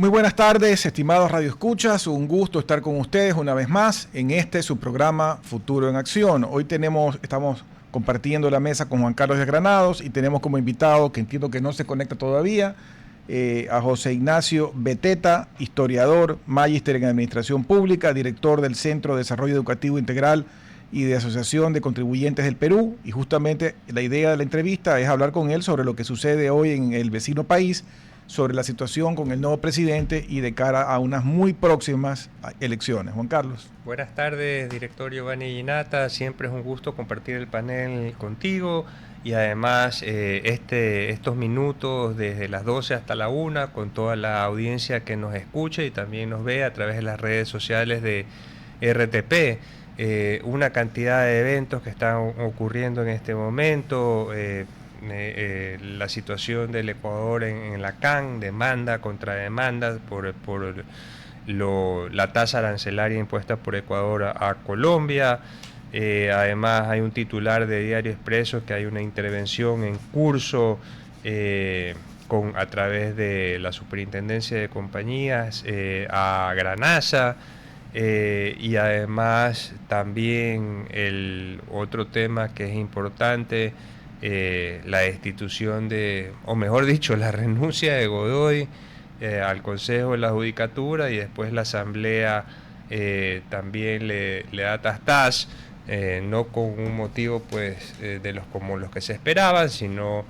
Muy buenas tardes, estimados radioescuchas. Un gusto estar con ustedes una vez más en su programa Futuro en Acción. Hoy estamos compartiendo la mesa con Juan Carlos de Granados y tenemos como invitado, que entiendo que no se conecta todavía, a José Ignacio Beteta, historiador, magíster en Administración Pública, director del Centro de Desarrollo Educativo Integral y de Asociación de Contribuyentes del Perú. Y justamente la idea de la entrevista es hablar con él sobre lo que sucede hoy en el vecino país, sobre la situación con el nuevo presidente y de cara a unas muy próximas elecciones. Juan Carlos. Buenas tardes, director Giovanni Ginata. Siempre es un gusto compartir el panel contigo y además estos minutos desde las 12 hasta la 1 con toda la audiencia que nos escucha y también nos ve a través de las redes sociales de RTP. Una cantidad de eventos que están ocurriendo en este momento. La situación del Ecuador en la CAN, demanda contra demanda por la tasa arancelaria impuesta por Ecuador a Colombia. Además hay un titular de Diario Expreso que hay una intervención en curso a través de la Superintendencia de Compañías a Granasa. Y además también el otro tema que es importante, la destitución o mejor dicho, la renuncia de Godoy al Consejo de la Judicatura, y después la Asamblea también le da tastas, no con un motivo pues como los que se esperaban, sino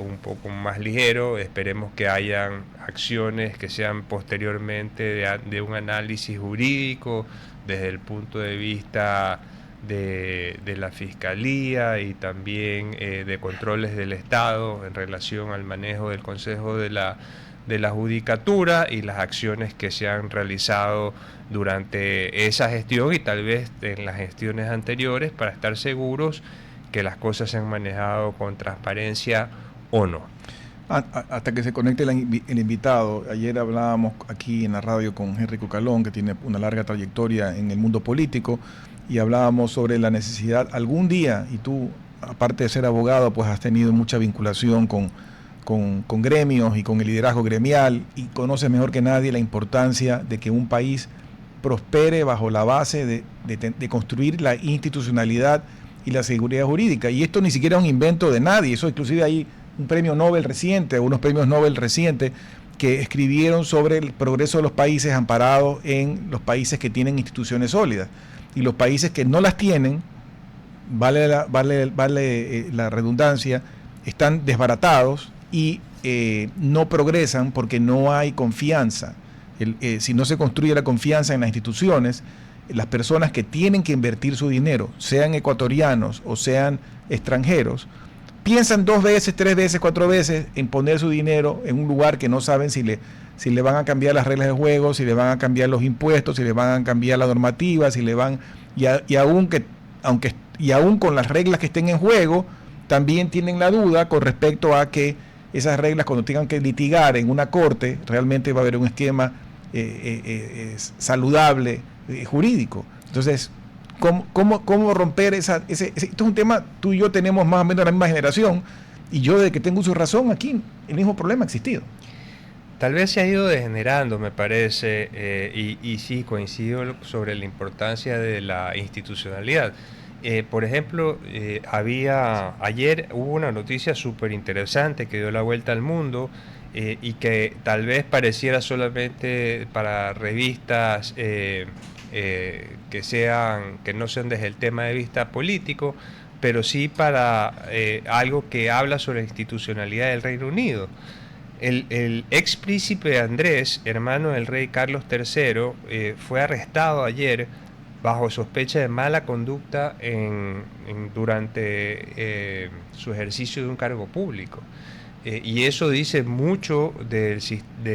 un poco más ligero. Esperemos que hayan acciones que sean posteriormente de un análisis jurídico desde el punto de vista de la Fiscalía y también de controles del Estado en relación al manejo del Consejo de la Judicatura y las acciones que se han realizado durante esa gestión y tal vez en las gestiones anteriores, para estar seguros que las cosas se han manejado con transparencia o no. Hasta que se conecte el invitado, ayer hablábamos aquí en la radio con Henry Cucalón, que tiene una larga trayectoria en el mundo político, y hablábamos sobre la necesidad algún día, y tú, aparte de ser abogado, pues has tenido mucha vinculación con gremios y con el liderazgo gremial, y conoces mejor que nadie la importancia de que un país prospere bajo la base de construir la institucionalidad y la seguridad jurídica. Y esto ni siquiera es un invento de nadie, eso inclusive hay un premio Nobel reciente, unos premios Nobel recientes que escribieron sobre el progreso de los países amparados en los países que tienen instituciones sólidas. Y los países que no las tienen, vale la redundancia, están desbaratados y no progresan porque no hay confianza. Si no se construye la confianza en las instituciones, las personas que tienen que invertir su dinero, sean ecuatorianos o sean extranjeros, piensan 2 veces, 3 veces, 4 veces en poner su dinero en un lugar que no saben si le van a cambiar las reglas de juego, si le van a cambiar los impuestos, si le van a cambiar la normativa, y aún con las reglas que estén en juego, también tienen la duda con respecto a que esas reglas, cuando tengan que litigar en una corte, realmente va a haber un esquema saludable jurídico. Entonces, ¿cómo romper esto es un tema, tú y yo tenemos más o menos la misma generación, y yo desde que tengo uso de razón aquí, el mismo problema ha existido. Tal vez se ha ido degenerando, me parece, y sí, coincido sobre la importancia de la institucionalidad. Por ejemplo, ayer hubo una noticia súper interesante que dio la vuelta al mundo, y que tal vez pareciera solamente para revistas que no sean desde el tema de vista político, pero sí para algo que habla sobre la institucionalidad del Reino Unido. El ex príncipe Andrés, hermano del rey Carlos III, fue arrestado ayer bajo sospecha de mala conducta durante su ejercicio de un cargo público. Y eso dice mucho de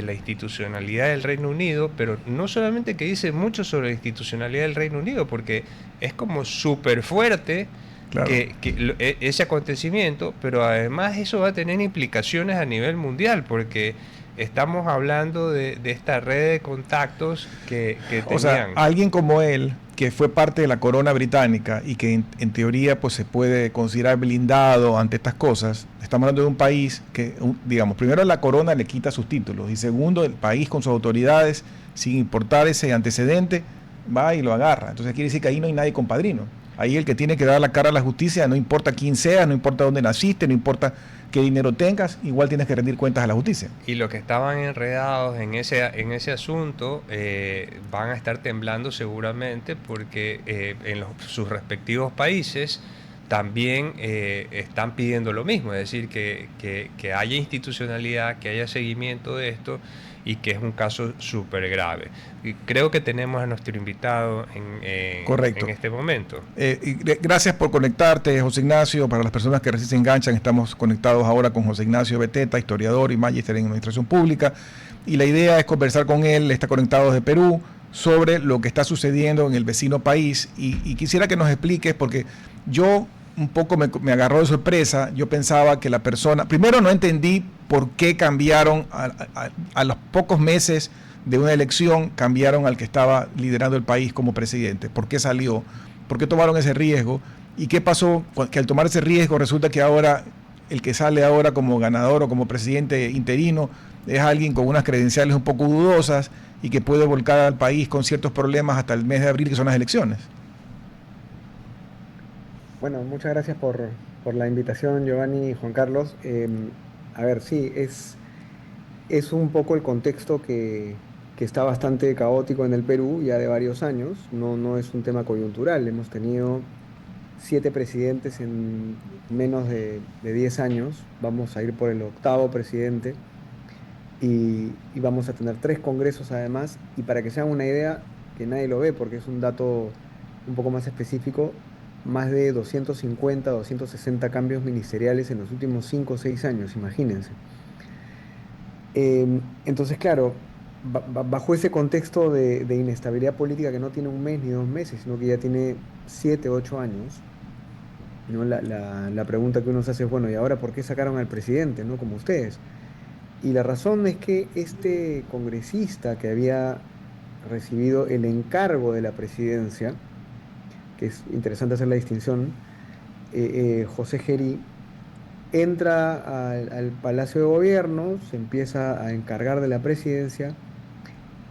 la institucionalidad del Reino Unido, pero no solamente que dice mucho sobre la institucionalidad del Reino Unido, porque es como súper fuerte, claro, ese acontecimiento, pero además eso va a tener implicaciones a nivel mundial, porque estamos hablando de esta red de contactos que tenían. O sea, alguien como él, que fue parte de la corona británica y que en teoría pues se puede considerar blindado ante estas cosas, estamos hablando de un país que, digamos, primero la corona le quita sus títulos y segundo, el país con sus autoridades, sin importar ese antecedente, va y lo agarra. Entonces quiere decir que ahí no hay nadie compadrino. Ahí el que tiene que dar la cara a la justicia, no importa quién seas, no importa dónde naciste, no importa qué dinero tengas, igual tienes que rendir cuentas a la justicia. Y los que estaban enredados en ese asunto van a estar temblando seguramente porque sus respectivos países también están pidiendo lo mismo, es decir, que haya institucionalidad, que haya seguimiento de esto y que es un caso súper grave. Y creo que tenemos a nuestro invitado en este momento. Gracias por conectarte, José Ignacio. Para las personas que recién se enganchan, estamos conectados ahora con José Ignacio Beteta, historiador y magíster en Administración Pública. Y la idea es conversar con él, está conectado desde Perú, sobre lo que está sucediendo en el vecino país. Y quisiera que nos expliques, porque yo un poco me agarró de sorpresa. Yo pensaba que la persona, primero no entendí por qué cambiaron a los pocos meses de una elección, cambiaron al que estaba liderando el país como presidente. ¿Por qué salió? ¿Por qué tomaron ese riesgo? ¿Y qué pasó? Que al tomar ese riesgo resulta que ahora el que sale ahora como ganador o como presidente interino es alguien con unas credenciales un poco dudosas y que puede volcar al país con ciertos problemas hasta el mes de abril, que son las elecciones. Bueno, muchas gracias por la invitación, Giovanni y Juan Carlos. A ver, sí, es un poco el contexto que está bastante caótico en el Perú ya de varios años. No es un tema coyuntural. Hemos tenido 7 presidentes en menos de 10 años. Vamos a ir por el 8º presidente y vamos a tener 3 congresos además. Y para que se hagan una idea, que nadie lo ve porque es un dato un poco más específico, más de 250, 260 cambios ministeriales en los últimos 5 o 6 años, imagínense. Entonces, claro, bajo ese contexto de inestabilidad política que no tiene un mes ni 2 meses, sino que ya tiene 7, 8 años, ¿no? La pregunta que uno se hace es, bueno, ¿y ahora por qué sacaron al presidente, no como ustedes? Y la razón es que este congresista que había recibido el encargo de la presidencia, que es interesante hacer la distinción, José Gerí, entra al Palacio de Gobierno, se empieza a encargar de la presidencia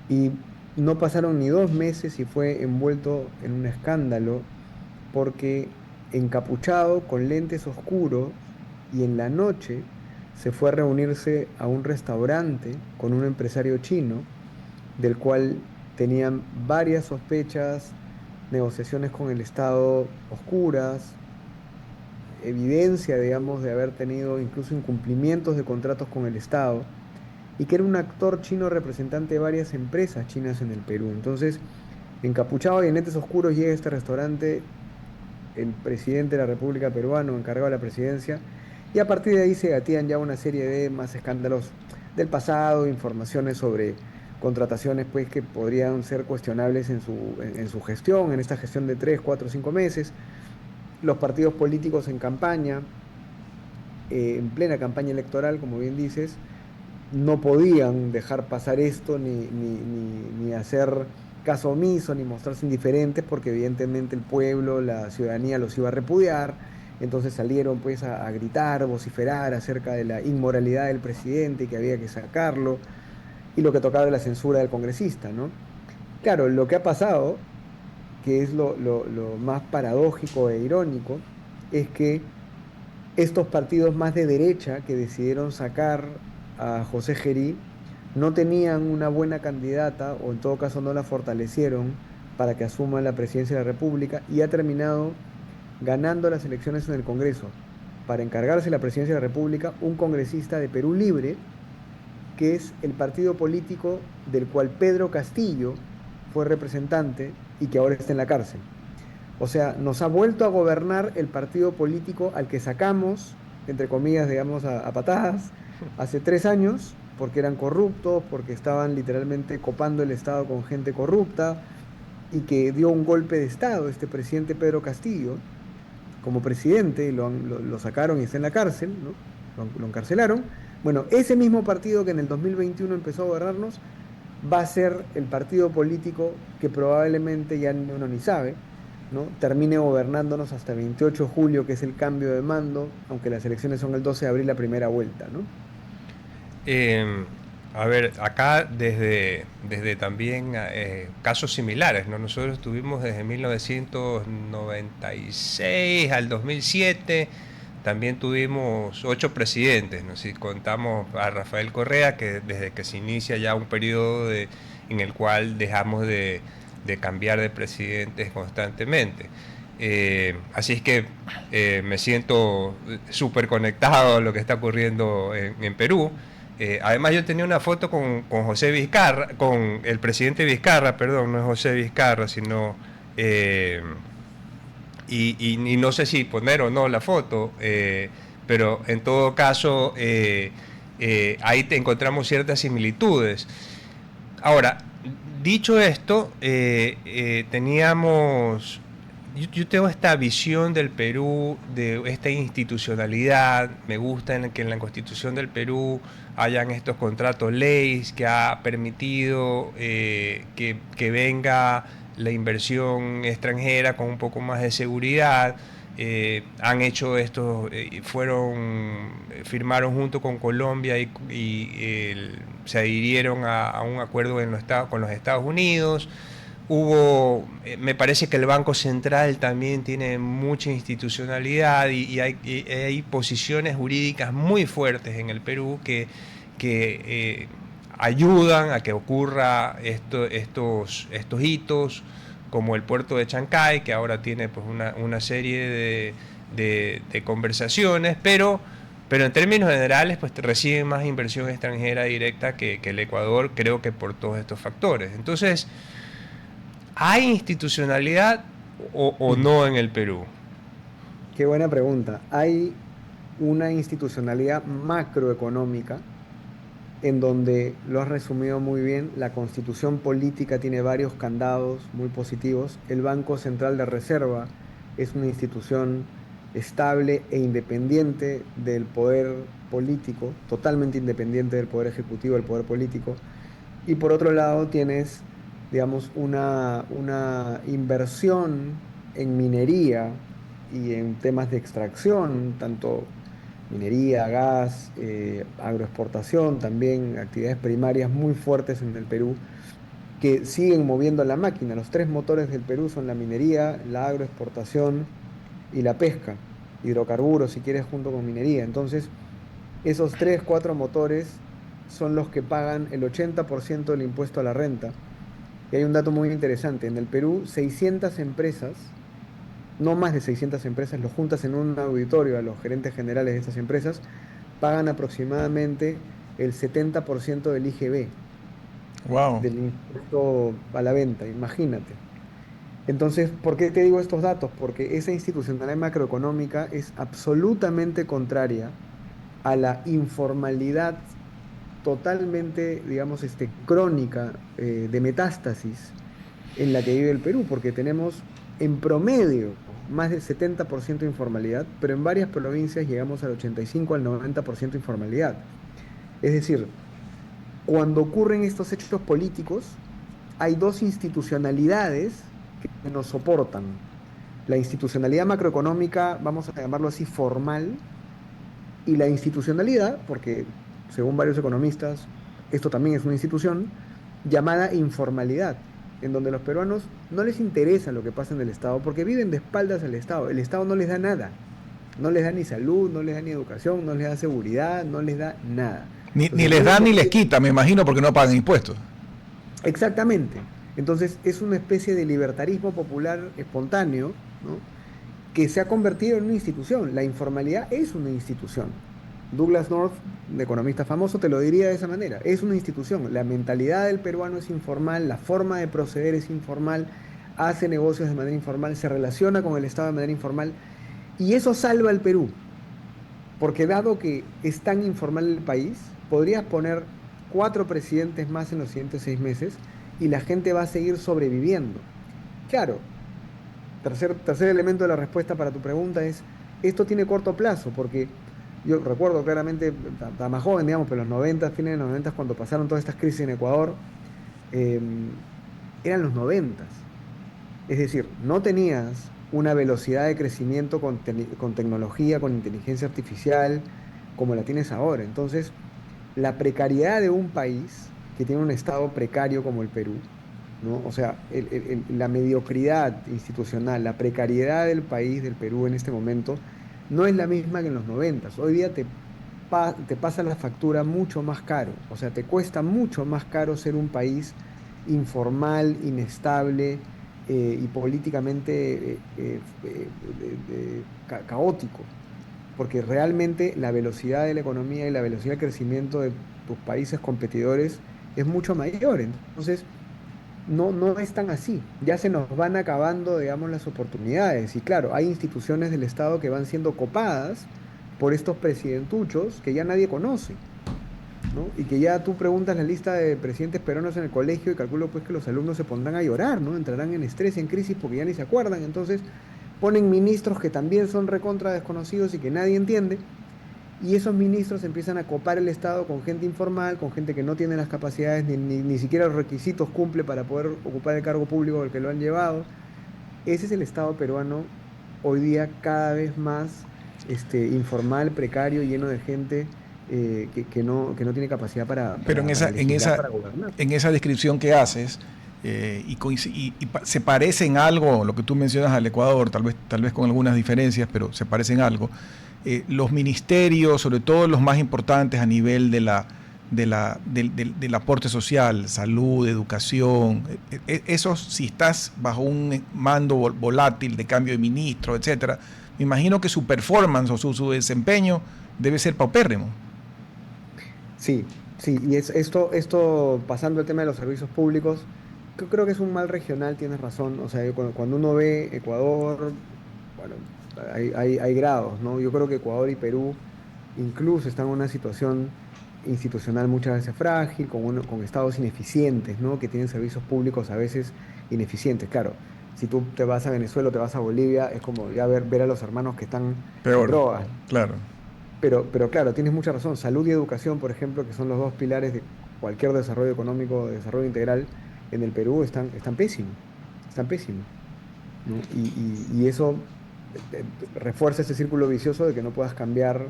y no pasaron ni 2 meses y fue envuelto en un escándalo porque encapuchado con lentes oscuros y en la noche se fue a reunirse a un restaurante con un empresario chino del cual tenían varias sospechas, negociaciones con el Estado oscuras, evidencia, digamos, de haber tenido incluso incumplimientos de contratos con el Estado, y que era un actor chino representante de varias empresas chinas en el Perú. Entonces, encapuchado y en lentes oscuros llega a este restaurante el presidente de la República Peruana, encargado de la presidencia, y a partir de ahí se gatían ya una serie de más escándalos del pasado, informaciones sobre contrataciones pues que podrían ser cuestionables en su gestión, en esta gestión de 3, 4, 5 meses. Los partidos políticos en campaña, en plena campaña electoral, como bien dices, no podían dejar pasar esto ni hacer caso omiso, ni mostrarse indiferentes, porque evidentemente el pueblo, la ciudadanía los iba a repudiar. Entonces salieron pues a gritar, vociferar acerca de la inmoralidad del presidente y que había que sacarlo, y lo que tocaba de la censura del congresista, ¿no? Claro, lo que ha pasado, que es lo más paradójico e irónico, es que estos partidos más de derecha que decidieron sacar a José Gerí no tenían una buena candidata, o en todo caso no la fortalecieron para que asuma la presidencia de la República, y ha terminado ganando las elecciones en el Congreso para encargarse de la presidencia de la República un congresista de Perú Libre, que es el partido político del cual Pedro Castillo fue representante y que ahora está en la cárcel. O sea, nos ha vuelto a gobernar el partido político al que sacamos, entre comillas, digamos, a patadas, hace 3 años, porque eran corruptos, porque estaban literalmente copando el Estado con gente corrupta, y que dio un golpe de Estado este presidente Pedro Castillo como presidente, lo sacaron y está en la cárcel, ¿no? Lo encarcelaron, Bueno, ese mismo partido que en el 2021 empezó a gobernarnos va a ser el partido político que probablemente ya uno ni sabe, ¿no? Termine gobernándonos hasta el 28 de julio, que es el cambio de mando, aunque las elecciones son el 12 de abril, la primera vuelta, ¿no? Eh, a ver, acá desde también casos similares, ¿no? Nosotros tuvimos desde 1996 al 2007, también tuvimos 8 presidentes, ¿no? Si contamos a Rafael Correa, que desde que se inicia ya un periodo en el cual dejamos de cambiar de presidentes constantemente. Así es que me siento súper conectado a lo que está ocurriendo en Perú. Además yo tenía una foto con José Vizcarra, con el presidente Vizcarra, perdón, no es José Vizcarra, sino... y no sé si poner o no la foto, pero en todo caso ahí te encontramos ciertas similitudes. Ahora, dicho esto, teníamos... Yo tengo esta visión del Perú, de esta institucionalidad. Me gusta que en la Constitución del Perú hayan estos contratos leyes que ha permitido que venga la inversión extranjera con un poco más de seguridad. Han hecho esto, firmaron junto con Colombia se adhirieron a un acuerdo con los Estados Unidos. Me parece que el Banco Central también tiene mucha institucionalidad hay posiciones jurídicas muy fuertes en el Perú que ayudan a que ocurra estos hitos, como el puerto de Chancay, que ahora tiene pues una serie de conversaciones, pero en términos generales pues recibe más inversión extranjera directa que el Ecuador, creo que por todos estos factores. Entonces, ¿hay institucionalidad o no en el Perú? Qué buena pregunta. Hay una institucionalidad macroeconómica en donde lo has resumido muy bien. La constitución política tiene varios candados muy positivos. El Banco Central de Reserva es una institución estable e independiente del poder político, totalmente independiente del poder ejecutivo, del poder político. Y por otro lado tienes, digamos, una inversión en minería y en temas de extracción, tanto minería, gas, agroexportación, también actividades primarias muy fuertes en el Perú, que siguen moviendo la máquina. Los tres motores del Perú son la minería, la agroexportación y la pesca, hidrocarburos, si quieres, junto con minería. Entonces, esos tres, cuatro motores son los que pagan el 80% del impuesto a la renta. Y hay un dato muy interesante. En el Perú, 600 empresas, no más de 600 empresas, lo juntas en un auditorio a los gerentes generales de estas empresas, pagan aproximadamente el 70% del IGB, Wow. del impuesto a la venta, imagínate. Entonces, ¿por qué te digo estos datos? Porque esa institucionalidad macroeconómica es absolutamente contraria a la informalidad totalmente, digamos, crónica, de metástasis en la que vive el Perú, porque tenemos en promedio más del 70% de informalidad, pero en varias provincias llegamos al 85 al 90% de informalidad. Es decir, cuando ocurren estos hechos políticos, hay dos institucionalidades que nos soportan. La institucionalidad macroeconómica, vamos a llamarlo así, formal, y la institucionalidad, porque según varios economistas, esto también es una institución, llamada informalidad, en donde los peruanos no les interesa lo que pasa en el Estado, porque viven de espaldas al Estado. El Estado no les da nada. No les da ni salud, no les da ni educación, no les da seguridad, no les da nada. Ni Entonces, les lo da único ni les que... quita, me imagino, porque no pagan impuestos. Exactamente. Entonces, es una especie de libertarismo popular espontáneo, ¿no? Que se ha convertido en una institución. La informalidad es una institución. Douglas North, un economista famoso, te lo diría de esa manera. Es una institución. La mentalidad del peruano es informal, la forma de proceder es informal, hace negocios de manera informal, se relaciona con el Estado de manera informal, y eso salva al Perú. Porque dado que es tan informal el país, podrías poner cuatro presidentes más en los siguientes 6 meses y la gente va a seguir sobreviviendo. Claro, tercer elemento de la respuesta para tu pregunta es, esto tiene corto plazo, porque Yo recuerdo claramente, estaba más joven, digamos, pero en los 90, fines de los 90, cuando pasaron todas estas crisis en Ecuador, eh, eran los 90. Es decir, no tenías una velocidad de crecimiento con tecnología, con inteligencia artificial, como la tienes ahora. Entonces, la precariedad de un país que tiene un estado precario como el Perú, ¿no? O sea, la mediocridad institucional, la precariedad del país, del Perú en este momento, no es la misma que en los 90. Hoy día te pasa la factura mucho más caro. O sea, te cuesta mucho más caro ser un país informal, inestable y políticamente caótico. Porque realmente la velocidad de la economía y la velocidad de crecimiento de tus países competidores es mucho mayor. Entonces, no es tan así. Ya se nos van acabando, digamos, las oportunidades. Y claro, hay instituciones del Estado que van siendo copadas por estos presidentuchos que ya nadie conoce, ¿no? Y que ya tú preguntas la lista de presidentes peruanos en el colegio y calculo pues que los alumnos se pondrán a llorar, ¿no? Entrarán en estrés y en crisis porque ya ni se acuerdan. Entonces ponen ministros que también son recontra desconocidos y que nadie entiende. Y esos ministros empiezan a copar el Estado con gente informal, con gente que no tiene las capacidades ni siquiera los requisitos cumple para poder ocupar el cargo público del que lo han llevado. Ese es el Estado peruano hoy día cada vez más informal, precario, lleno de gente que no tiene capacidad Pero para legislar, para gobernar. en esa descripción que haces, se parece en algo, lo que tú mencionas al Ecuador, tal vez con algunas diferencias, pero se parece en algo. Los ministerios, sobre todo los más importantes a nivel del aporte social, salud, educación, esos, si estás bajo un mando volátil de cambio de ministro, etcétera, me imagino que su performance o su desempeño debe ser paupérrimo. Sí, sí, y esto pasando al tema de los servicios públicos, creo que es un mal regional, tienes razón. O sea, cuando uno ve Ecuador, bueno, hay grados, ¿no? Yo creo que Ecuador y Perú incluso están en una situación institucional muchas veces frágil, con estados ineficientes, ¿no? Que tienen servicios públicos a veces ineficientes. Claro, si tú te vas a Venezuela o te vas a Bolivia, es como ya ver a los hermanos que están en Peor, drogas. claro. Pero claro, tienes mucha razón. Salud y educación, por ejemplo, que son los dos pilares de cualquier desarrollo económico, desarrollo integral, en el Perú están pésimos, están pésimos, ¿no? Y eso refuerza ese círculo vicioso de que no puedas cambiar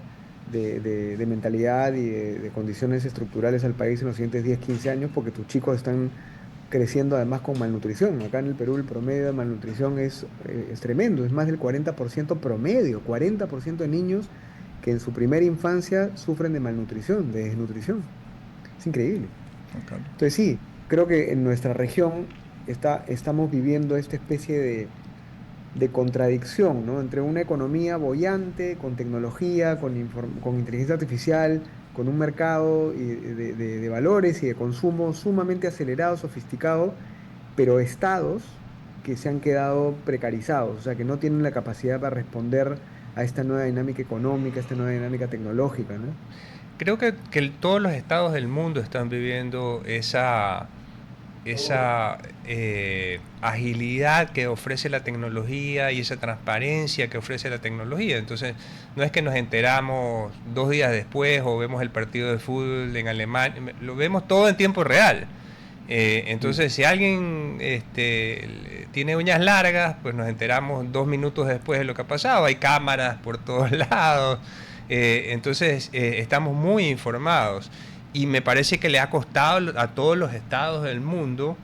de mentalidad y de condiciones estructurales al país en los siguientes 10 15 años porque tus chicos están creciendo además con malnutrición. Acá en el Perú el promedio de malnutrición es tremendo, es más del 40% promedio, 40% de niños que en su primera infancia sufren de malnutrición, de desnutrición. Es increíble. Okay. Entonces sí, creo que en nuestra región estamos viviendo esta especie de contradicción, ¿no? Entre una economía boyante, con tecnología, con inteligencia artificial, con un mercado de valores y de consumo sumamente acelerado, sofisticado, pero estados que se han quedado precarizados, o sea, que no tienen la capacidad para responder a esta nueva dinámica económica, a esta nueva dinámica tecnológica, ¿no? Creo que todos los estados del mundo están viviendo esa agilidad que ofrece la tecnología y esa transparencia que ofrece la tecnología. Entonces, no es que nos enteramos 2 días después o vemos el partido de fútbol en Alemania, lo vemos todo en tiempo real. Entonces, si alguien tiene uñas largas, pues nos enteramos 2 minutos después de lo que ha pasado. Hay cámaras por todos lados. Entonces, estamos muy informados. Y me parece que le ha costado a todos los estados del mundo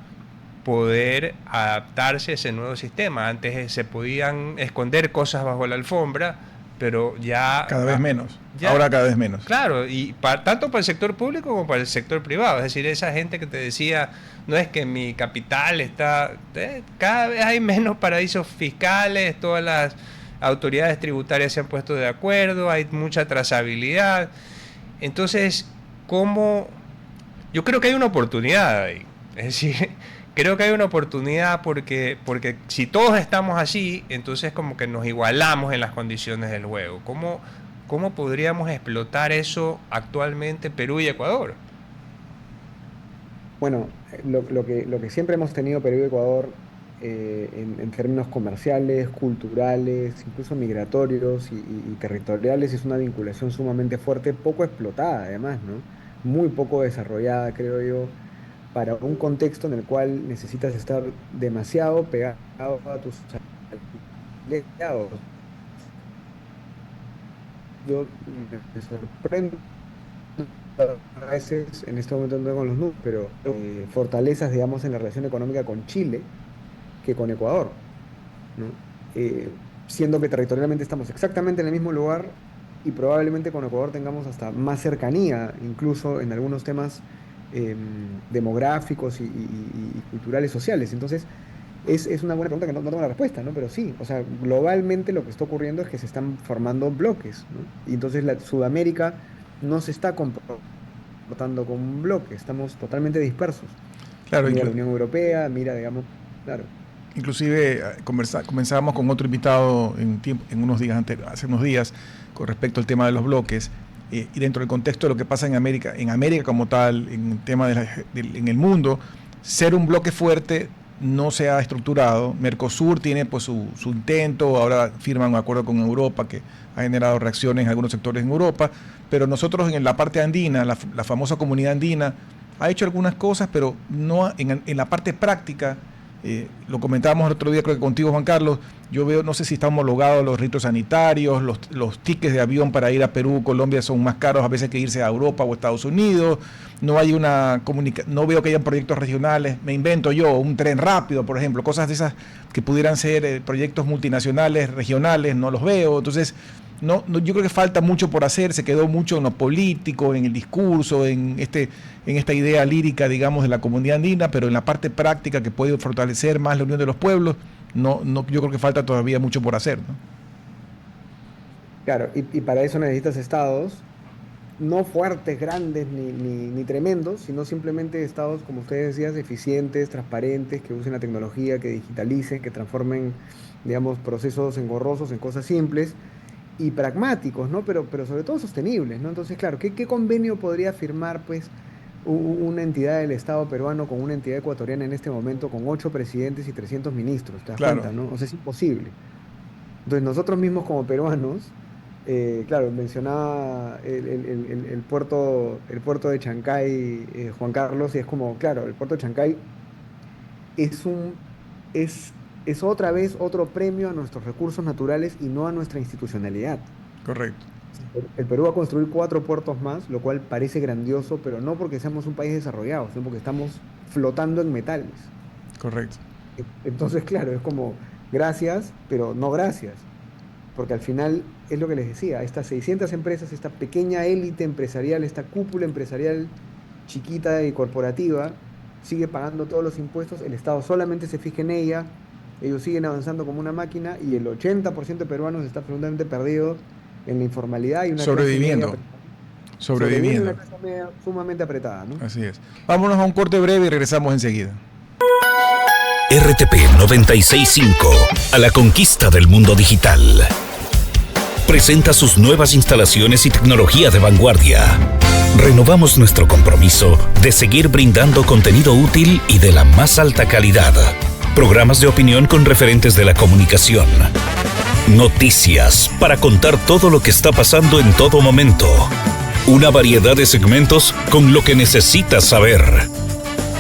poder adaptarse a ese nuevo sistema. Antes se podían esconder cosas bajo la alfombra, pero ya... Cada vez menos. Ya, ahora cada vez menos. Claro, y tanto para el sector público como para el sector privado. Es decir, esa gente que te decía, no es que mi capital está... cada vez hay menos paraísos fiscales, todas las autoridades tributarias se han puesto de acuerdo, hay mucha trazabilidad. Entonces, ¿cómo? Yo creo que hay una oportunidad ahí. Es decir, creo que hay una oportunidad porque si todos estamos así, entonces como que nos igualamos en las condiciones del juego. ¿Cómo podríamos explotar eso actualmente Perú y Ecuador? Bueno, lo que siempre hemos tenido Perú y Ecuador en términos comerciales, culturales, incluso migratorios y territoriales, es una vinculación sumamente fuerte, poco explotada además, ¿no? Muy poco desarrollada, creo yo, para un contexto en el cual necesitas estar demasiado pegado a tus aliados. Yo me sorprendo a veces, en este momento no tengo los números, pero fortalezas, digamos, en la relación económica con Chile que con Ecuador, ¿no? Eh, Siendo que territorialmente estamos exactamente en el mismo lugar y probablemente con Ecuador tengamos hasta más cercanía, incluso en algunos temas demográficos y culturales, sociales. Entonces, es una buena pregunta que no tengo la respuesta, ¿no? Pero sí, o sea, globalmente lo que está ocurriendo es que se están formando bloques, ¿no? Y entonces Sudamérica no se está comportando como un bloque, estamos totalmente dispersos. Claro, Mira la Unión Europea, mira, digamos, claro. inclusive comenzábamos con otro invitado en unos días hace unos días con respecto al tema de los bloques, y dentro del contexto de lo que pasa en América como tal, en el tema en el mundo, ser un bloque fuerte no se ha estructurado. Mercosur tiene pues su intento, ahora firman un acuerdo con Europa que ha generado reacciones en algunos sectores en Europa, pero nosotros en la parte andina, la famosa comunidad andina, ha hecho algunas cosas, pero no en la parte práctica. Lo comentábamos el otro día, creo que contigo, Juan Carlos. Yo veo, no sé si están homologados los ritos sanitarios, los tickets de avión para ir a Perú, Colombia son más caros a veces que irse a Europa o Estados Unidos. No hay no veo que haya proyectos regionales. Me invento yo, un tren rápido, por ejemplo, cosas de esas que pudieran ser proyectos multinacionales, regionales, no los veo. Entonces, no, yo creo que falta mucho por hacer, se quedó mucho en lo político, en el discurso, en esta idea lírica, digamos, de la comunidad andina, pero en la parte práctica que puede fortalecer más la unión de los pueblos, yo creo que falta todavía mucho por hacer, ¿no? Claro, y para eso necesitas estados, no fuertes, grandes ni tremendos, sino simplemente estados, como ustedes decían, eficientes, transparentes, que usen la tecnología, que digitalicen, que transformen, digamos, procesos engorrosos en cosas simples y pragmáticos, ¿no? Pero sobre todo sostenibles, ¿no? Entonces, claro, ¿qué convenio podría firmar, pues, una entidad del Estado peruano con una entidad ecuatoriana en este momento con 8 presidentes y 300 ministros? ¿Te das Claro. cuenta, no? O sea, es imposible. Entonces, nosotros mismos como peruanos, claro, mencionaba el puerto de Chancay, Juan Carlos, y es como, claro, el puerto de Chancay es un, es otra vez otro premio a nuestros recursos naturales y no a nuestra institucionalidad. Correcto. El Perú va a construir 4 puertos más, lo cual parece grandioso, pero no porque seamos un país desarrollado, sino porque estamos flotando en metales. Correcto. Entonces, claro, es como gracias, pero no gracias. Porque al final es lo que les decía, estas 600 empresas, esta pequeña élite empresarial, esta cúpula empresarial chiquita y corporativa, sigue pagando todos los impuestos, el Estado solamente se fija en ella, ellos siguen avanzando como una máquina y el 80% de peruanos está absolutamente perdido en la informalidad y una sobreviviendo. Sobreviviendo una clase media sumamente apretada, ¿no? Así es. Vámonos a un corte breve y regresamos enseguida. RTP 965, a la conquista del mundo digital. Presenta sus nuevas instalaciones y tecnología de vanguardia. Renovamos nuestro compromiso de seguir brindando contenido útil y de la más alta calidad. Programas de opinión con referentes de la comunicación. Noticias para contar todo lo que está pasando en todo momento. Una variedad de segmentos con lo que necesitas saber.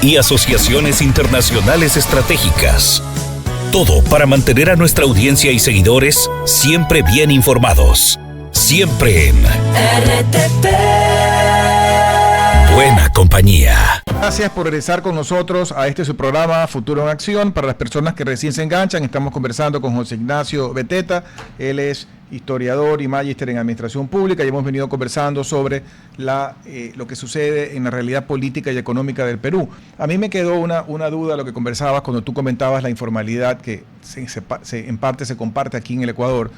Y asociaciones internacionales estratégicas. Todo para mantener a nuestra audiencia y seguidores siempre bien informados. Siempre en RTP. Buena compañía. Gracias por regresar con nosotros a su programa Futuro en Acción. Para las personas que recién se enganchan, estamos conversando con José Ignacio Beteta. Él es historiador y magíster en Administración Pública y hemos venido conversando sobre lo que sucede en la realidad política y económica del Perú. A mí me quedó una duda lo que conversabas cuando tú comentabas la informalidad que en parte se comparte aquí en el Ecuador.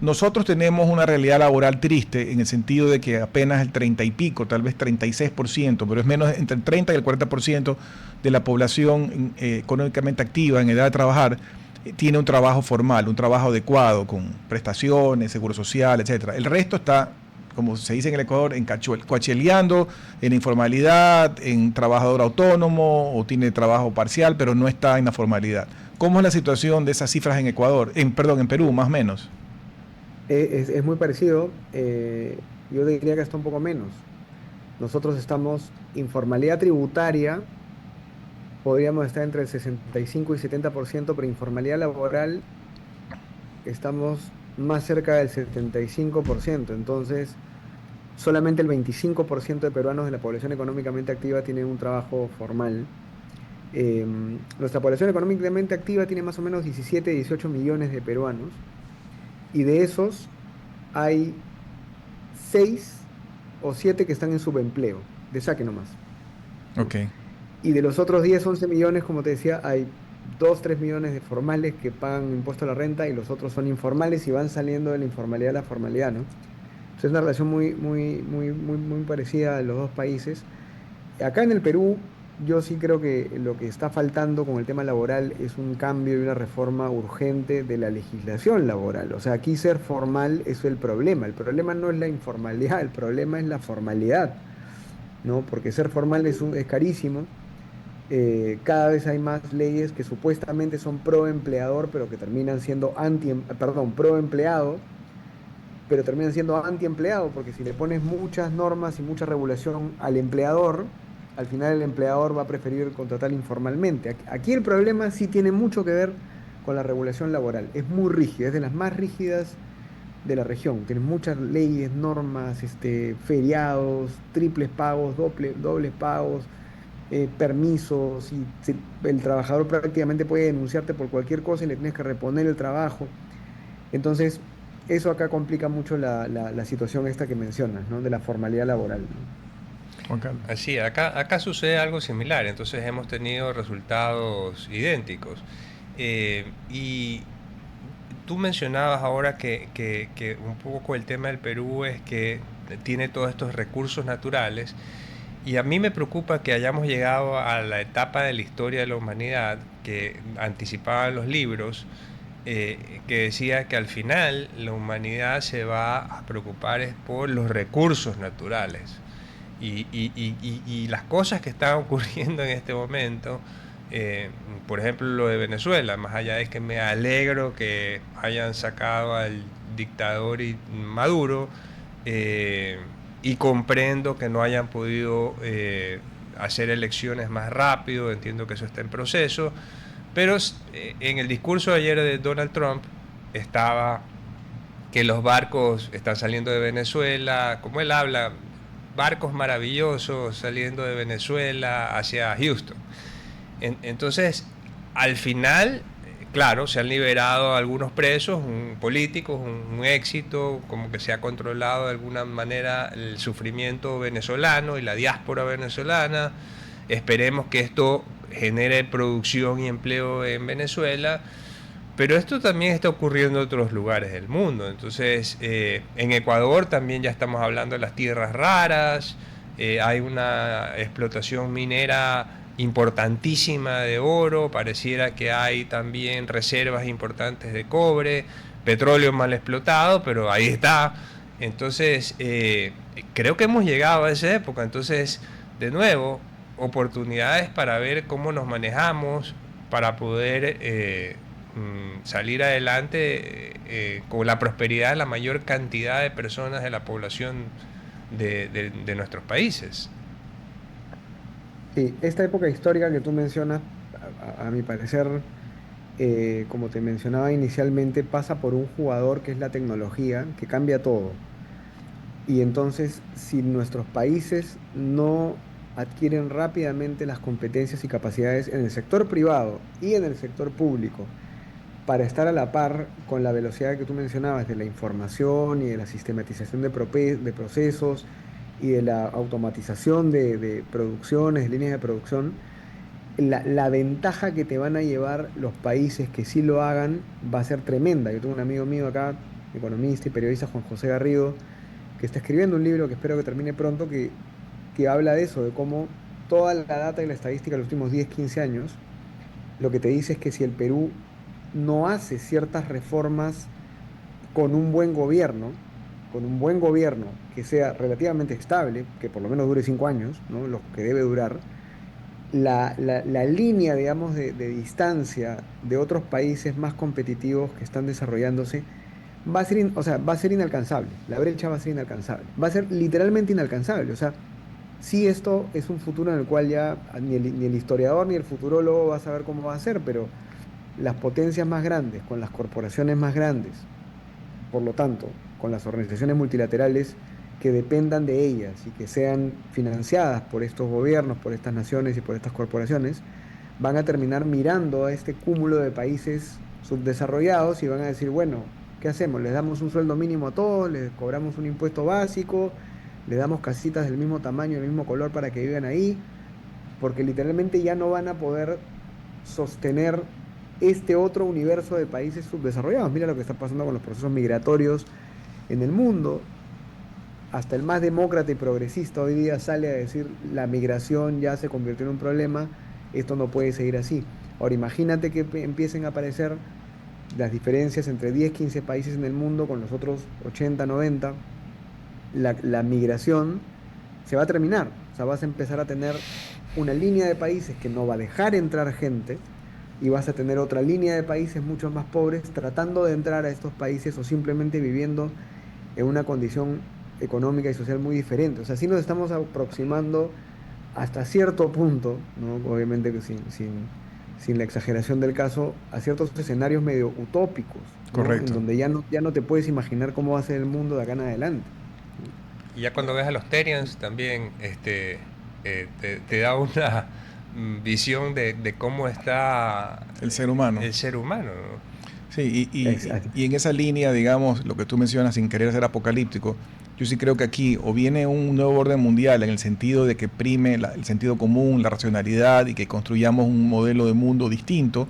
Nosotros tenemos una realidad laboral triste en el sentido de que apenas el 30 y pico, tal vez 36%, pero es menos entre el 30 y el 40% de la población económicamente activa en edad de trabajar tiene un trabajo formal, un trabajo adecuado con prestaciones, seguro social, etcétera. El resto está, como se dice en el Ecuador, cuacheleando, en informalidad, en trabajador autónomo o tiene trabajo parcial, pero no está en la formalidad. ¿Cómo es la situación de esas cifras en Ecuador? En Perú, más o menos. Es muy parecido. Yo diría que está un poco menos. Nosotros estamos, informalidad tributaria, podríamos estar entre el 65 y 70%, pero informalidad laboral estamos más cerca del 75%. Entonces, solamente el 25% de peruanos de la población económicamente activa tienen un trabajo formal. Eh, Nuestra población económicamente activa tiene más o menos 17, 18 millones de peruanos, y de esos hay 6 o 7 que están en subempleo, de saque nomás, ¿no? Ok. Y de los otros 10, 11 millones, como te decía, hay 2, 3 millones de formales que pagan impuesto a la renta, y los otros son informales y van saliendo de la informalidad a la formalidad, ¿no? Entonces es una relación muy parecida a los dos países. Acá en el Perú, yo sí creo que lo que está faltando con el tema laboral es un cambio y una reforma urgente de la legislación laboral. O sea, aquí ser formal es el problema. El problema no es la informalidad, el problema es la formalidad, ¿no? Porque ser formal es carísimo. Cada vez hay más leyes que supuestamente son pro empleador, pero que terminan siendo pro empleado, pero terminan siendo anti-empleado, porque si le pones muchas normas y mucha regulación al empleador, al final el empleador va a preferir contratar informalmente. Aquí el problema sí tiene mucho que ver con la regulación laboral. Es muy rígida, es de las más rígidas de la región. Tienes muchas leyes, normas, feriados, triples pagos, dobles pagos, permisos, y el trabajador prácticamente puede denunciarte por cualquier cosa y le tienes que reponer el trabajo. Entonces, eso acá complica mucho la situación esta que mencionas, ¿no? De la formalidad laboral, ¿no? Juan Carlos. Así, acá sucede algo similar, entonces hemos tenido resultados idénticos. Y tú mencionabas ahora que un poco el tema del Perú es que tiene todos estos recursos naturales, y a mí me preocupa que hayamos llegado a la etapa de la historia de la humanidad que anticipaban los libros, que decía que al final la humanidad se va a preocupar es por los recursos naturales. Y las cosas que están ocurriendo en este momento, por ejemplo lo de Venezuela, más allá de que me alegro que hayan sacado al dictador Maduro, y comprendo que no hayan podido hacer elecciones más rápido, entiendo que eso está en proceso, pero en el discurso de ayer de Donald Trump estaba que los barcos están saliendo de Venezuela, como él habla, barcos maravillosos saliendo de Venezuela hacia Houston. Entonces, al final, claro, se han liberado algunos presos, políticos, un éxito, como que se ha controlado de alguna manera el sufrimiento venezolano y la diáspora venezolana. Esperemos que esto genere producción y empleo en Venezuela, pero esto también está ocurriendo en otros lugares del mundo. Entonces, en Ecuador también ya estamos hablando de las tierras raras, hay una explotación minera importantísima de oro, pareciera que hay también reservas importantes de cobre, petróleo mal explotado, pero ahí está. Entonces, creo que hemos llegado a esa época. Entonces, de nuevo, oportunidades para ver cómo nos manejamos para poder salir adelante con la prosperidad de la mayor cantidad de personas de la población de nuestros países. Sí, esta época histórica que tú mencionas, a mi parecer, como te mencionaba inicialmente, pasa por un jugador que es la tecnología, que cambia todo. Y entonces, si nuestros países no adquieren rápidamente las competencias y capacidades en el sector privado y en el sector público para estar a la par con la velocidad que tú mencionabas de la información y de la sistematización de procesos y de la automatización de producciones, de líneas de producción, la ventaja que te van a llevar los países que sí lo hagan va a ser tremenda. Yo tengo un amigo mío acá, economista y periodista, Juan José Garrido, que está escribiendo un libro que espero que termine pronto, que habla de eso, de cómo toda la data y la estadística de los últimos 10, 15 años, lo que te dice es que si el Perú no hace ciertas reformas con un buen gobierno, que sea relativamente estable, que por lo menos dure 5 años, ¿no? Lo que debe durar, la línea, digamos, de distancia de otros países más competitivos que están desarrollándose va a ser, o sea, va a ser inalcanzable. La brecha va a ser inalcanzable. Va a ser literalmente inalcanzable. O sea, sí, esto es un futuro en el cual ya ni el historiador ni el futurólogo va a saber cómo va a ser, pero las potencias más grandes, con las corporaciones más grandes, por lo tanto, con las organizaciones multilaterales que dependan de ellas y que sean financiadas por estos gobiernos, por estas naciones y por estas corporaciones, van a terminar mirando a este cúmulo de países subdesarrollados y van a decir, bueno, ¿qué hacemos? ¿Les damos un sueldo mínimo a todos? ¿Les cobramos un impuesto básico? ¿Les damos casitas del mismo tamaño, del mismo color para que vivan ahí? Porque literalmente ya no van a poder sostener este otro universo de países subdesarrollados. Mira lo que está pasando con los procesos migratorios en el mundo. Hasta el más demócrata y progresista hoy día sale a decir la migración ya se convirtió en un problema, esto no puede seguir así. Ahora imagínate que empiecen a aparecer las diferencias entre 10, 15 países en el mundo con los otros 80, 90, la migración se va a terminar. O sea, vas a empezar a tener una línea de países que no va a dejar entrar gente y vas a tener otra línea de países mucho más pobres tratando de entrar a estos países o simplemente viviendo en una condición económica y social muy diferente. O sea, sí nos estamos aproximando hasta cierto punto, ¿no? Obviamente que sin la exageración del caso, a ciertos escenarios medio utópicos, ¿no? Correcto. En donde ya no te puedes imaginar cómo va a ser el mundo de acá en adelante. Y ya cuando ves a los Therians también te da una visión de cómo está El ser humano. el ser humano, ¿no? Sí, Exacto. y en esa línea, digamos, lo que tú mencionas sin querer ser apocalíptico, yo sí creo que aquí o viene un nuevo orden mundial en el sentido de que prime el sentido común, la racionalidad y que construyamos un modelo de mundo distinto,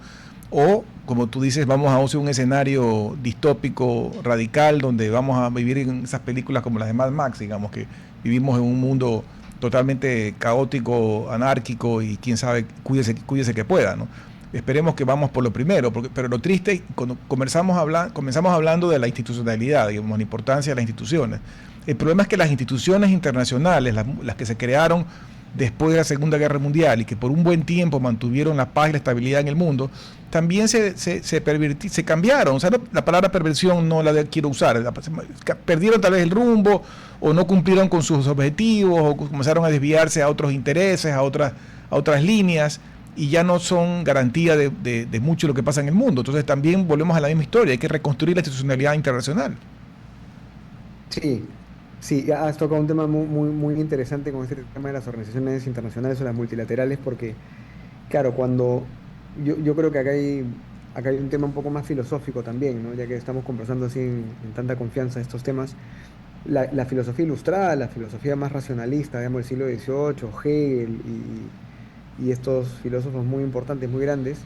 o como tú dices, vamos a hacer un escenario distópico radical donde vamos a vivir en esas películas como las de Mad Max, digamos, que vivimos en un mundo totalmente caótico, anárquico y quién sabe, cuídese que pueda, ¿no? Esperemos que vamos por lo primero, pero lo triste, cuando comenzamos hablando de la institucionalidad, digamos, la importancia de las instituciones. El problema es que las instituciones internacionales, las que se crearon después de la Segunda Guerra Mundial y que por un buen tiempo mantuvieron la paz y la estabilidad en el mundo, también se cambiaron. O sea, la palabra perversión no la quiero usar. Perdieron tal vez el rumbo o no cumplieron con sus objetivos o comenzaron a desviarse a otros intereses, a otras líneas, y ya no son garantía de mucho lo que pasa en el mundo. Entonces también volvemos a la misma historia, hay que reconstruir la institucionalidad internacional. Sí, sí, has tocado un tema muy interesante con este tema de las organizaciones internacionales o las multilaterales, porque, claro, yo creo que acá hay un tema un poco más filosófico también, ¿no? Ya que estamos conversando así en tanta confianza estos temas. La filosofía ilustrada, la filosofía más racionalista, digamos, del siglo XVIII, Hegel y estos filósofos muy importantes, muy grandes,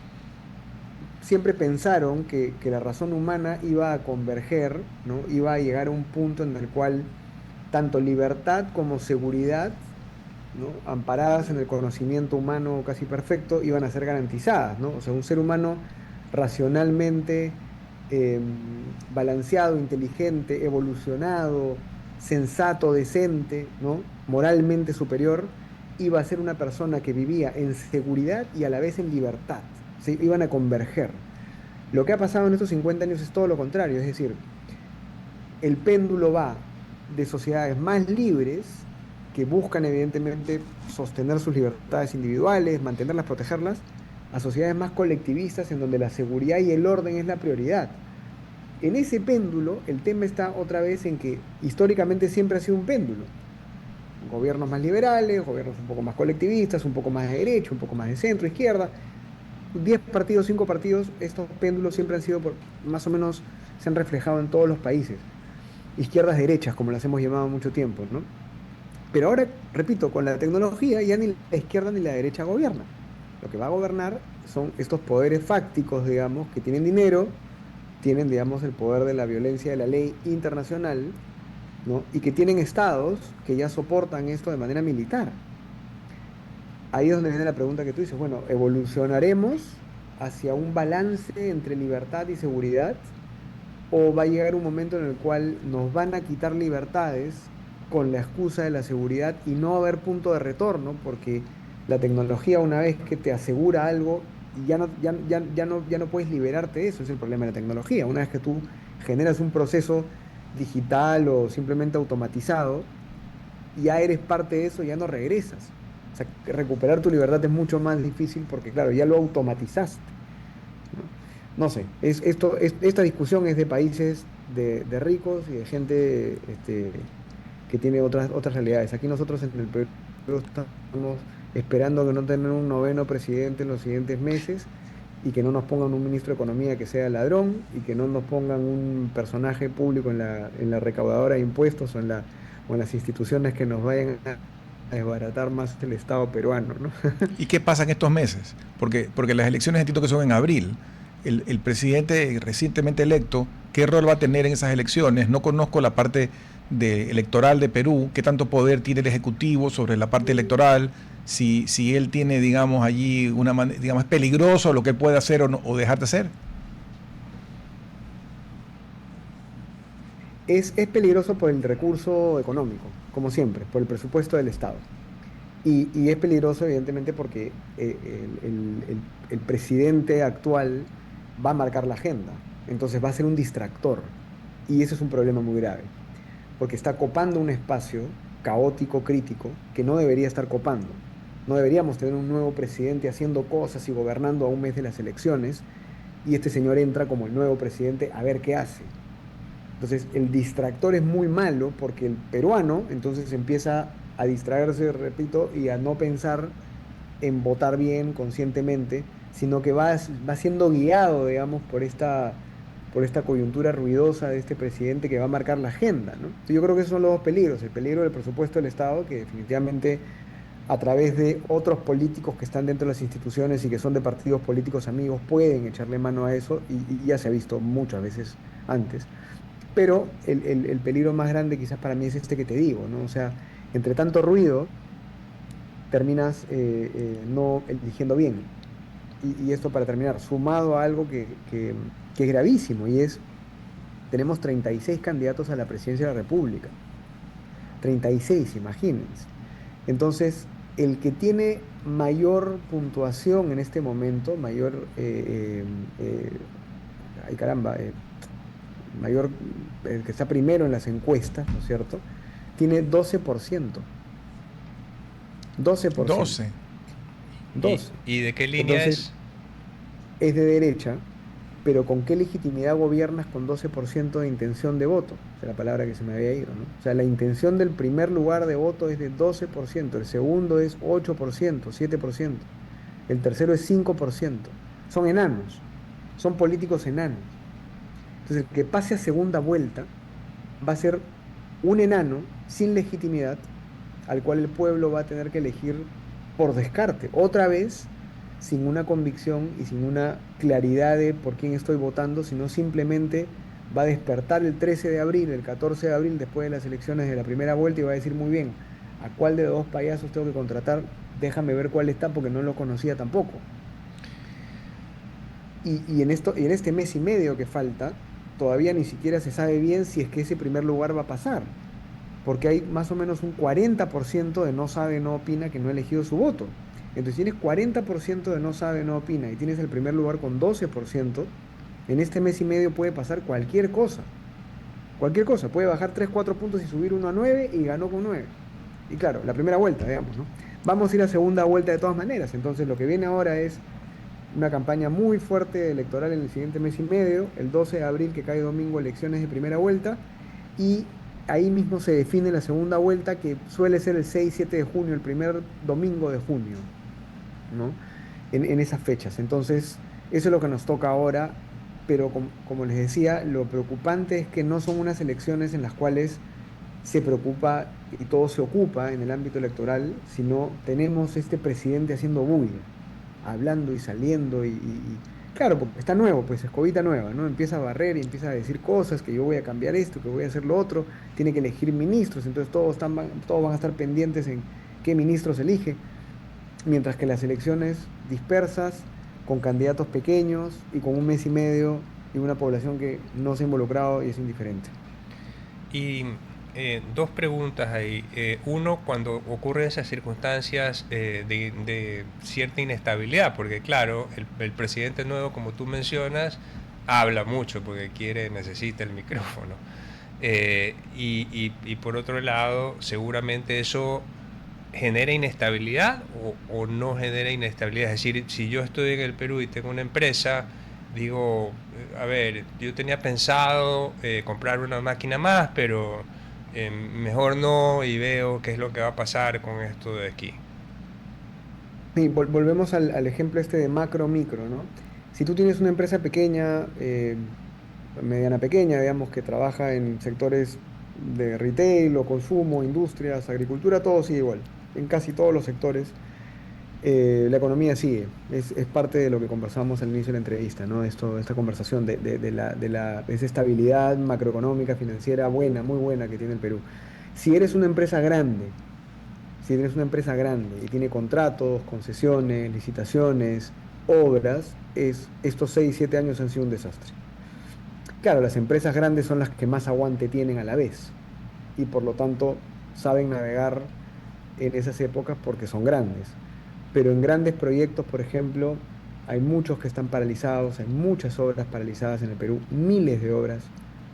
siempre pensaron que la razón humana iba a converger, ¿no? Iba a llegar a un punto en el cual tanto libertad como seguridad, ¿no? Amparadas en el conocimiento humano casi perfecto, iban a ser garantizadas, ¿no? O sea, un ser humano racionalmente eh, balanceado, inteligente, evolucionado, sensato, decente, ¿no? Moralmente superior, iba a ser una persona que vivía en seguridad y a la vez en libertad. ¿Sí? Iban a converger. Lo que ha pasado en estos 50 años es todo lo contrario, es decir, el péndulo va de sociedades más libres, que buscan evidentemente sostener sus libertades individuales, mantenerlas, protegerlas, a sociedades más colectivistas en donde la seguridad y el orden es la prioridad. En ese péndulo, el tema está otra vez en que históricamente siempre ha sido un péndulo. Gobiernos más liberales, gobiernos un poco más colectivistas, un poco más de derecha, un poco más de centro, izquierda. 10 partidos, 5 partidos, estos péndulos siempre han sido, más o menos, se han reflejado en todos los países. Izquierdas, derechas, como las hemos llamado mucho tiempo, ¿no? Pero ahora, repito, con la tecnología ya ni la izquierda ni la derecha gobierna. Lo que va a gobernar son estos poderes fácticos, digamos, que tienen dinero, tienen, digamos, el poder de la violencia de la ley internacional, ¿no? Y que tienen estados que ya soportan esto de manera militar. Ahí es donde viene la pregunta que tú dices, bueno, ¿evolucionaremos hacia un balance entre libertad y seguridad? ¿O va a llegar un momento en el cual nos van a quitar libertades con la excusa de la seguridad y no va a haber punto de retorno? Porque La tecnología, una vez que te asegura algo, ya no puedes liberarte de eso. Es el problema de la tecnología. Una vez que tú generas un proceso digital o simplemente automatizado, ya eres parte de eso, ya no regresas. O sea, recuperar tu libertad es mucho más difícil porque, claro, ya lo automatizaste. No sé, esta discusión es de países de ricos y de gente que tiene otras realidades. Aquí nosotros en el Perú estamos esperando que no tener un noveno presidente en los siguientes meses y que no nos pongan un ministro de Economía que sea ladrón y que no nos pongan un personaje público en la recaudadora de impuestos o en las instituciones que nos vayan a desbaratar más el Estado peruano, ¿no? ¿Y qué pasa en estos meses? Porque las elecciones entiendo que son en abril. El presidente recientemente electo, ¿qué rol va a tener en esas elecciones? No conozco la parte electoral de Perú, qué tanto poder tiene el Ejecutivo sobre la parte electoral, si él tiene, digamos, allí digamos, es peligroso lo que puede hacer o dejar de hacer. Es peligroso por el recurso económico, como siempre, por el presupuesto del Estado. Y es peligroso, evidentemente, porque el presidente actual va a marcar la agenda. Entonces va a ser un distractor. Y ese es un problema muy grave. Porque está copando un espacio caótico, crítico, que no debería estar copando. No deberíamos tener un nuevo presidente haciendo cosas y gobernando a un mes de las elecciones. Y este señor entra como el nuevo presidente a ver qué hace. Entonces, el distractor es muy malo porque el peruano entonces empieza a distraerse, repito, y a no pensar en votar bien conscientemente, sino que va siendo guiado, digamos, por esta coyuntura ruidosa de este presidente que va a marcar la agenda, ¿no? Entonces, yo creo que esos son los dos peligros: el peligro del presupuesto del Estado, que definitivamente a través de otros políticos que están dentro de las instituciones y que son de partidos políticos amigos pueden echarle mano a eso, y ya se ha visto muchas veces antes. Pero el peligro más grande quizás para mí es este que te digo, ¿no? O sea, entre tanto ruido, terminas no eligiendo bien. Y esto, para terminar, sumado a algo que es gravísimo, y es, tenemos 36 candidatos a la presidencia de la República. 36, imagínense. Entonces, el que tiene mayor puntuación en este momento, ay caramba, mayor, el que está primero en las encuestas, ¿no es cierto?, tiene 12%. 12%. 12. 12. ¿Y de qué línea Entonces, es de derecha, pero ¿con qué legitimidad gobiernas con 12% de intención de voto? O sea, la palabra que se me había ido, ¿no? O sea, la intención del primer lugar de voto es de 12%, el segundo es 8%, 7%, el tercero es 5%. Son enanos, son políticos enanos. Entonces, el que pase a segunda vuelta va a ser un enano sin legitimidad, al cual el pueblo va a tener que elegir por descarte, otra vez, sin una convicción y sin una claridad de por quién estoy votando, sino simplemente va a despertar el 13 de abril, el 14 de abril, después de las elecciones de la primera vuelta, y va a decir: muy bien, ¿a cuál de los dos payasos tengo que contratar? Déjame ver cuál está, porque no lo conocía tampoco. Y en este mes y medio que falta, todavía ni siquiera se sabe bien si es que ese primer lugar va a pasar, porque hay más o menos un 40% de no sabe, no opina, que no ha elegido su voto. Entonces, tienes 40% de no sabe, no opina, y tienes el primer lugar con 12%, en este mes y medio puede pasar cualquier cosa. Cualquier cosa, puede bajar 3, 4 puntos y subir 1 a 9 y ganó con 9. Y claro, la primera vuelta, digamos, ¿no? Vamos a ir a segunda vuelta de todas maneras. Entonces, lo que viene ahora es una campaña muy fuerte electoral en el siguiente mes y medio, el 12 de abril, que cae domingo, elecciones de primera vuelta, y ahí mismo se define la segunda vuelta, que suele ser el 6, 7 de junio, el primer domingo de junio, ¿no? En esas fechas. Entonces, eso es lo que nos toca ahora, pero como les decía, lo preocupante es que no son unas elecciones en las cuales se preocupa y todo se ocupa en el ámbito electoral, sino tenemos este presidente haciendo bulla, hablando y saliendo, y claro, porque está nuevo, pues escobita nueva, ¿no? Empieza a barrer y empieza a decir cosas, que yo voy a cambiar esto, que voy a hacer lo otro, tiene que elegir ministros, entonces todos van a estar pendientes en qué ministros elige, mientras que las elecciones dispersas, con candidatos pequeños y con un mes y medio y una población que no se ha involucrado y es indiferente. Y Dos preguntas ahí. Uno, cuando ocurren esas circunstancias de cierta inestabilidad, porque claro, el presidente nuevo, como tú mencionas, habla mucho porque necesita el micrófono. Y por otro lado, seguramente eso genera inestabilidad o no genera inestabilidad. Es decir, si yo estoy en el Perú y tengo una empresa, digo, a ver, yo tenía pensado comprar una máquina más, pero mejor no, y veo qué es lo que va a pasar con esto de aquí. Sí, volvemos al ejemplo este de macro-micro, ¿no? Si tú tienes una empresa pequeña, mediana pequeña, digamos, que trabaja en sectores de retail o consumo, industrias, agricultura, todo sigue igual. En casi todos los sectores, la economía sigue. Es parte de lo que conversamos al inicio de la entrevista, ¿no? Esta conversación de esa estabilidad macroeconómica, financiera buena, muy buena que tiene el Perú. Si eres una empresa grande, si tienes una empresa grande y tiene contratos, concesiones, licitaciones, obras, estos 6 7 años han sido un desastre. Claro, las empresas grandes son las que más aguante tienen a la vez y por lo tanto saben navegar en esas épocas porque son grandes. Pero en grandes proyectos, por ejemplo, hay muchos que están paralizados, hay muchas obras paralizadas en el Perú, miles de obras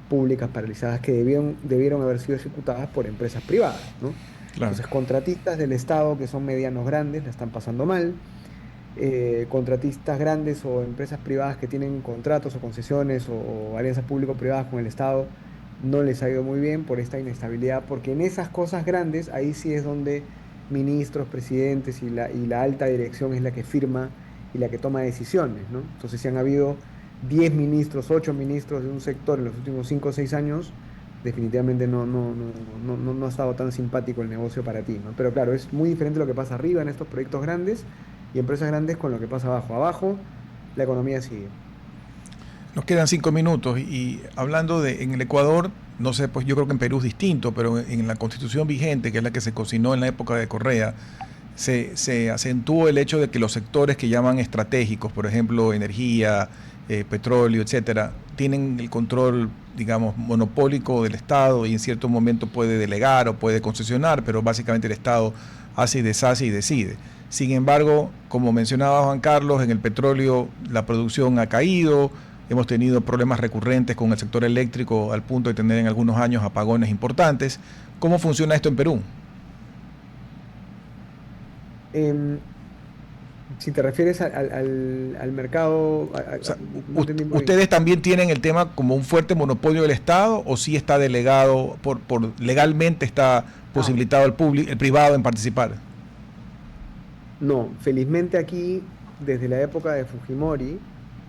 públicas paralizadas que debieron haber sido ejecutadas por empresas privadas, ¿no? Claro. Entonces, contratistas del Estado que son medianos grandes la están pasando mal, contratistas grandes o empresas privadas que tienen contratos o concesiones o alianzas público-privadas con el Estado no les ha ido muy bien por esta inestabilidad, porque en esas cosas grandes, ahí sí es donde ministros, presidentes y la alta dirección es la que firma y la que toma decisiones, ¿no? Entonces, si han habido 10 ministros, 8 ministros de un sector en los últimos 5 o 6 años, definitivamente no ha estado tan simpático el negocio para ti, ¿no? Pero claro, es muy diferente lo que pasa arriba en estos proyectos grandes y empresas grandes con lo que pasa abajo. Abajo, la economía sigue. Nos quedan 5 minutos y hablando de en el Ecuador, no sé, pues yo creo que en Perú es distinto, pero en la constitución vigente, que es la que se cocinó en la época de Correa, se acentuó el hecho de que los sectores que llaman estratégicos, por ejemplo, energía, petróleo, etcétera, tienen el control, digamos, monopólico del Estado y en cierto momento puede delegar o puede concesionar, pero básicamente el Estado hace y deshace y decide. Sin embargo, como mencionaba Juan Carlos, en el petróleo la producción ha caído, hemos tenido problemas recurrentes con el sector eléctrico al punto de tener en algunos años apagones importantes. ¿Cómo funciona esto en Perú? Em, si te refieres al mercado, O sea, no entendí muy bien. ¿ustedes también tienen el tema como un fuerte monopolio del Estado o sí está delegado, legalmente está Ah, posibilitado el privado en participar? no, felizmente aquí, desde la época de Fujimori,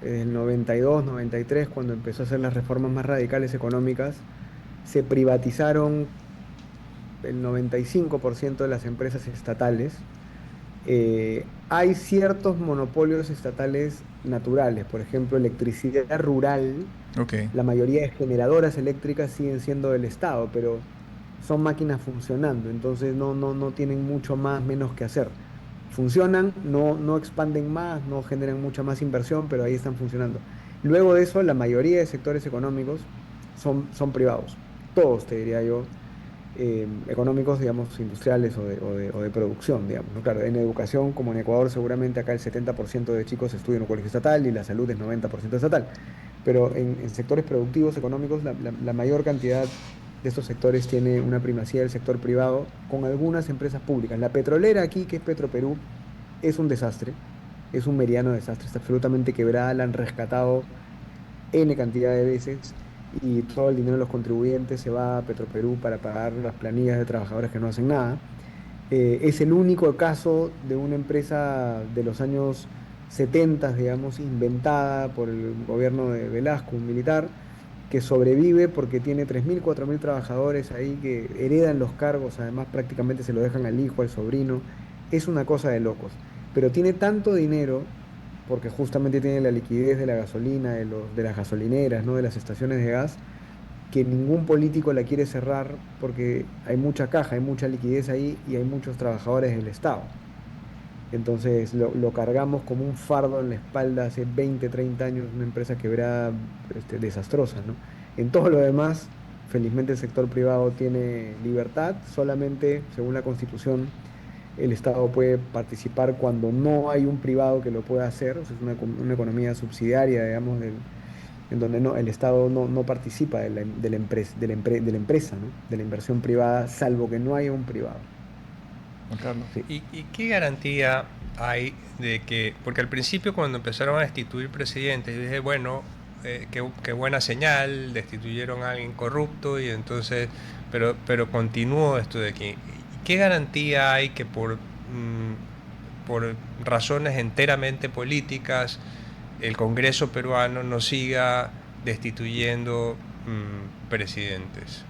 el 92, 93, cuando empezó a hacer las reformas más radicales económicas, se privatizaron el 95% de las empresas estatales. Hay ciertos monopolios estatales naturales, por ejemplo, electricidad rural, Ok. la mayoría de generadoras eléctricas siguen siendo del Estado, pero son máquinas funcionando, entonces no tienen mucho más, menos que hacer. Funcionan, no expanden más, no generan mucha más inversión, pero ahí están funcionando. Luego de eso, la mayoría de sectores económicos son privados, todos te diría yo, económicos, digamos, industriales o de producción, digamos, ¿no? Claro, en educación, como en Ecuador, seguramente acá el 70% de chicos estudian en un colegio estatal y la salud es 90% estatal. Pero en sectores productivos, económicos, la mayor cantidad de estos sectores tiene una primacía del sector privado con algunas empresas públicas. La petrolera aquí, que es Petroperú, es un desastre, es un mediano desastre, está absolutamente quebrada, la han rescatado N cantidad de veces y todo el dinero de los contribuyentes se va a Petroperú para pagar las planillas de trabajadores que no hacen nada. Es el único caso de una empresa de los años 70, digamos, inventada por el gobierno de Velasco, un militar, que sobrevive porque tiene 3.000 4.000 trabajadores ahí que heredan los cargos, además prácticamente se lo dejan al hijo, al sobrino. Es una cosa de locos. Pero tiene tanto dinero porque justamente tiene la liquidez de la gasolina, de las gasolineras, ¿no? De las estaciones de gas, que ningún político la quiere cerrar porque hay mucha caja, hay mucha liquidez ahí y hay muchos trabajadores del Estado. Entonces lo cargamos como un fardo en la espalda hace 20 30 años, una empresa quebrada, desastrosa, ¿no? En todo lo demás, Felizmente el sector privado tiene libertad, solamente según la Constitución el Estado puede participar cuando no hay un privado que lo pueda hacer, o sea, es una economía subsidiaria, digamos, en donde el Estado no participa de la empresa, ¿no? De la inversión privada, salvo que no haya un privado. Juan Carlos. Sí. ¿Y qué garantía hay de que, porque al principio cuando empezaron a destituir presidentes, yo dije, bueno, qué buena señal, destituyeron a alguien corrupto y entonces, pero continuó esto de aquí. ¿Qué garantía hay que por razones enteramente políticas el Congreso peruano no siga destituyendo presidentes?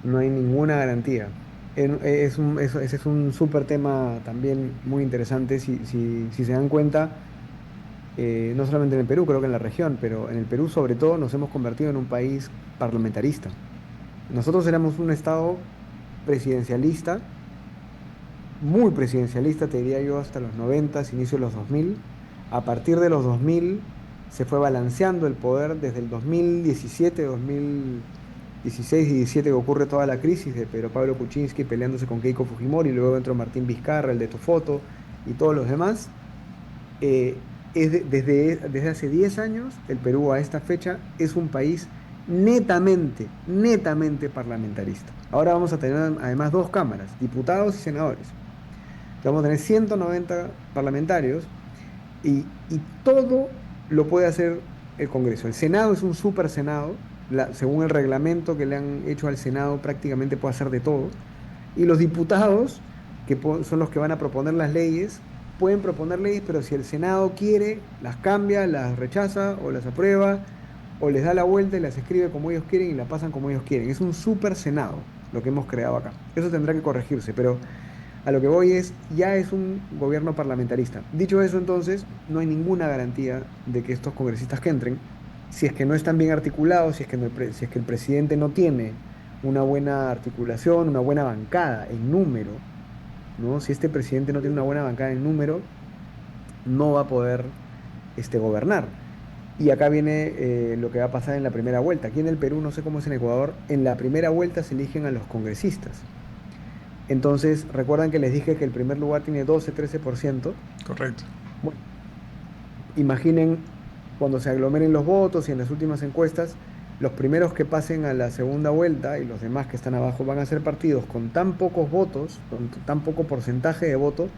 No hay ninguna garantía. Ese es un súper tema también muy interesante. Si se dan cuenta, no solamente en el Perú, creo que en la región, pero en el Perú sobre todo nos hemos convertido en un país parlamentarista. Nosotros éramos un Estado presidencialista, muy presidencialista, te diría yo, hasta los 90, inicio de los 2000. A partir de los 2000 se fue balanceando el poder desde el 2017, 2016 y 2017 que ocurre toda la crisis de Pedro Pablo Kuczynski peleándose con Keiko Fujimori, y luego entró Martín Vizcarra, el de Tu Foto, y todos los demás. Desde hace 10 años, el Perú a esta fecha es un país netamente parlamentarista. Ahora vamos a tener además 2 cámaras, diputados y senadores. Vamos a tener 190 parlamentarios y todo lo puede hacer el Congreso. El Senado es un super Senado, según el reglamento que le han hecho al Senado prácticamente puede hacer de todo. Y los diputados, que son los que van a proponer las leyes, pueden proponer leyes, pero si el Senado quiere, las cambia, las rechaza o las aprueba, o les da la vuelta y las escribe como ellos quieren y las pasan como ellos quieren. Es un super Senado lo que hemos creado acá. Eso tendrá que corregirse, pero a lo que voy ya es un gobierno parlamentarista. Dicho eso, entonces, no hay ninguna garantía de que estos congresistas que entren, si es que no están bien articulados, si es que el presidente no tiene una buena articulación, una buena bancada en número, ¿no? Si este presidente no tiene una buena bancada en número, no va a poder gobernar. Y acá viene lo que va a pasar en la primera vuelta. Aquí en el Perú, no sé cómo es en Ecuador, en la primera vuelta se eligen a los congresistas. Entonces, recuerdan que les dije que el primer lugar tiene 12-13%. Correcto. Bueno, imaginen cuando se aglomeren los votos y en las últimas encuestas, los primeros que pasen a la segunda vuelta y los demás que están abajo van a ser partidos con tan pocos votos, con tan poco porcentaje de voto,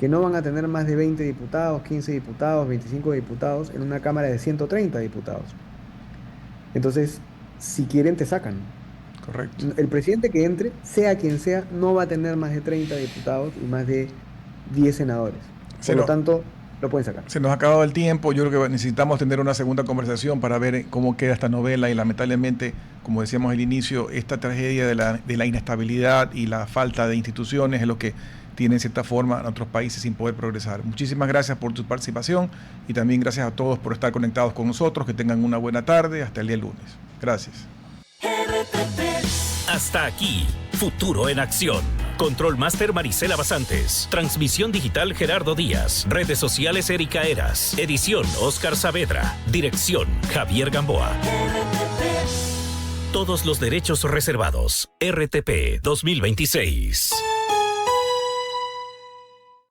que no van a tener más de 20 diputados, 15 diputados, 25 diputados en una Cámara de 130 diputados. Entonces, si quieren, te sacan. Correcto. El presidente que entre, sea quien sea, no va a tener más de 30 diputados y más de 10 senadores. Por lo tanto, lo pueden sacar. Se nos ha acabado el tiempo. Yo creo que necesitamos tener una segunda conversación para ver cómo queda esta novela y lamentablemente, como decíamos al inicio, esta tragedia de la inestabilidad y la falta de instituciones es lo que tiene en cierta forma a otros países sin poder progresar. Muchísimas gracias por tu participación y también gracias a todos por estar conectados con nosotros. Que tengan una buena tarde. Hasta el día lunes. Gracias. Hasta aquí, Futuro en Acción. Control Master Marisela Basantes. Transmisión digital Gerardo Díaz. Redes sociales Erika Eras. Edición Oscar Saavedra. Dirección Javier Gamboa. Todos los derechos reservados. RTP 2026.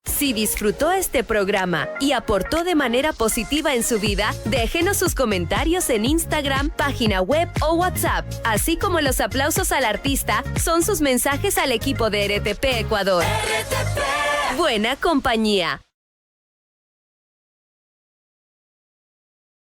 Si disfrutó este programa y aportó de manera positiva en su vida, déjenos sus comentarios en Instagram, página web o WhatsApp, así como los aplausos al artista son sus mensajes al equipo de RTP Ecuador. RTP. Buena compañía.